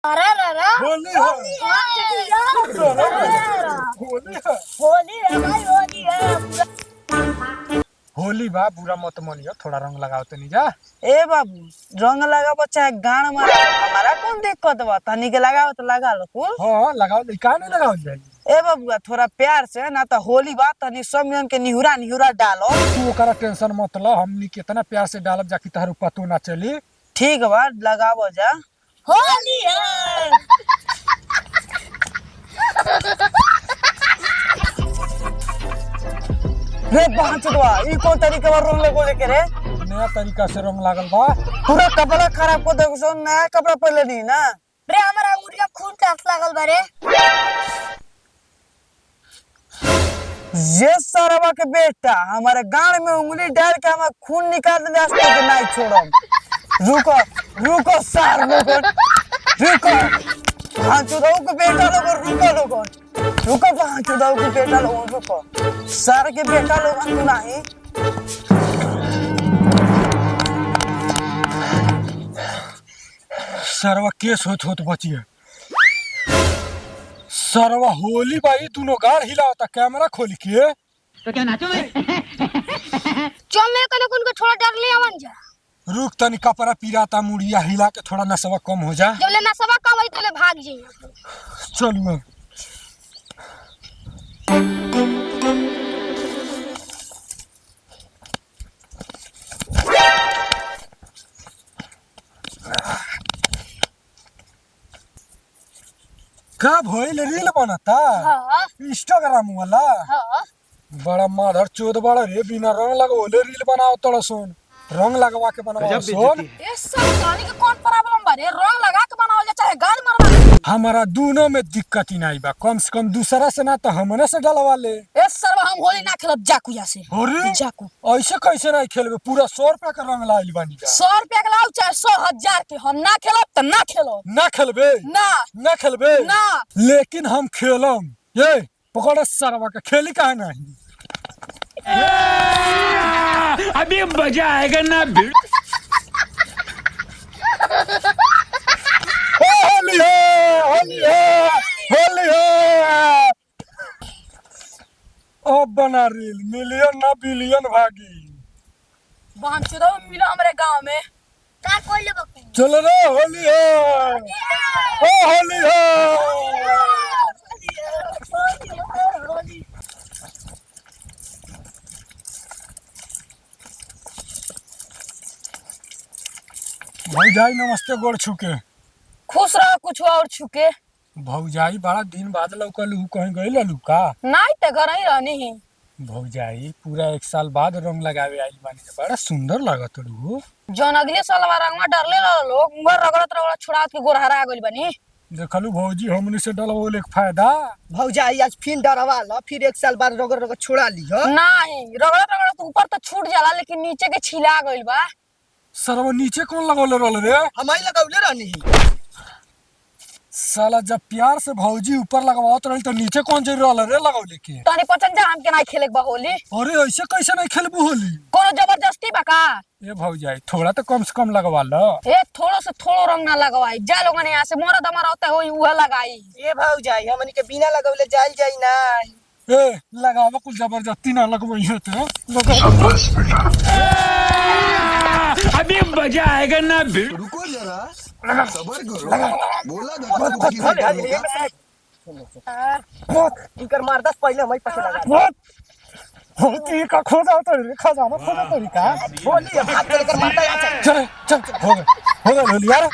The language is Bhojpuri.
अरे होली है होली है होली है भाई होली है। होली बा बुरा मत मानियो, थोड़ा रंग लगाओ तो नहीं जा। ए बाबू रंग लगाबो चाहे गान मारा, हमारा कौन दिक्कत बा? तनी के लगाओ तो लगा लो कुल। हाँ लगाओ, का नहीं लगाओ जाए। ए बाबूआ थोड़ा प्यार से, ना तो होली बा तनी सब जन के निहुरा निहुरा डालो। तू ओकरा टेंशन मत लो, हमनी कितना प्यार से डालब जाकि तहर पतो ना चली। ठीक बा लगाबो जा। होली है। रे बांचदवा ई कौन तरीके बा रंग लगो लेके रे? नया तरीका से रंग लागल बा। पूरा कपड़ा खराब को देखो, सो नया कपड़ा पहले नहीं ना रे हमारा मुर्गा खून टैक्स लागल बारे। ये सरवा के बेटा हमारे गांड में उंगली डाल के हमारा खून निकाल दे, आज तक नहीं छोड़ो। रुको रुको सार लोगों, रुको भांचुदाऊ के बेटा लोगों, रुको लोगों, रुको भांचुदाऊ के बेटा लोगों, रुको सार के बेटा लोगों तू नहीं। सरवा केस होत बचिए। सरवा होली बाई दोनों गाड़ हिलावता, कैमरा खोल के तो क्या नाचो मैं? चल मैं कने उनको थोड़ा डर ले आवन जा। रुक तनी कपड़ा पिराता, मुड़िया हिला के थोड़ा नशवा कम हो जा। जब ले ना सबा कम होई तले भाग जाई। चल का भइल रील बनता हां इंस्टाग्राम वाला। हां बड़ा माधर चोद बड़ा रे, बिना रंग लगवले रील बनाओ तड़ सोन। रंग लगवा के बनाओ सोन। ये सब गाड़ी के कौन प्रॉब्लम बारे? रंग लगा के बनावल जा चाहे गाड़ी मारवा। हमारा दोनों में दिक्कत ही नहीं बा, कम से कम दूसरा से ना तो हमने से डलवा ले। ए सरवा हम होली ना खेलब जाकू या से। अरे जाकू ऐसे कैसे नहीं खेलबे? पूरा 100 रुपया का रंग लाइल बानी जा। 100 रुपया के लाओ चाहे 100,000 के, हम ना खेलब त ना खेलो। ना खेलबे ना खेलबे ना लेकिन हम खेलम। ये पकड़ सरवा के, खेली काहे नहीं? अभी मजा आएगा ना भिड़। होली है होली है होली है। अब बना रील, मिलियन ना बिलियन भागी। बहन चोदो मिला हमारे गांव में का कोई लोग। चल रे होली है, ओ होली है। भौजाई नमस्ते, गोड़ छुके। खुश रहो कुछ और छुके। भौजाई बड़ा दिन बाद लौकलू, कहीं गई ललू का? नहीं ते घर ही रहनी ही। भौजाई पूरा 1 साल बाद रंग लगावे आई बानी, बड़ा सुंदर लागत रू। जोन अगले साल रंगवा डरले लोग मुंगर रगड़त रगड़त छुड़ात के गोरहरा गइल बनी। देखलू भौजी, हमनी से डलवो ले फायदा। भौजाई आज फिर डरवा लो, फिर 1 साल बाद रगड़ रगड़ छोड़ा लियो। नहीं रगड़त रगड़त ऊपर तो छूट जाला, लेकिन नीचे के छिला गइल बा। सरवा नीचे कौन लगौले रहल रे? हम ही लगौले रहनी। साला जब प्यार से भौजी ऊपर लगवात रही तो नीचे कौन जरूर रहल रे लगौले के? तनी पचन जा हम के नहीं खेले बा होली। अरे ऐसे कैसे नहीं खेलबू होली? कोनो जबरदस्ती बा का? ए भौजाई थोड़ा तो कम से कम लगवा लो। ए थोड़ो से थोड़ो रंग ना लगवाई जा, लोगन यहाँ से मोरा दमरा होता होई उह लगाई। ए भौजाई हमनी के बिना लगौले जाइल जाई ना। ए लगावा कुछ जबरदस्ती ना लगवई है तो लगा। अभी मजा आएगा ना भिड़। रुको जरा, सबर करो। बोला इनकर मारदस पहले हम ही पछे लगा। होती का खोदा तो खजाना खोदा तरीका। होली है, भाग कर मारता है। चल चल हो गया होली यार।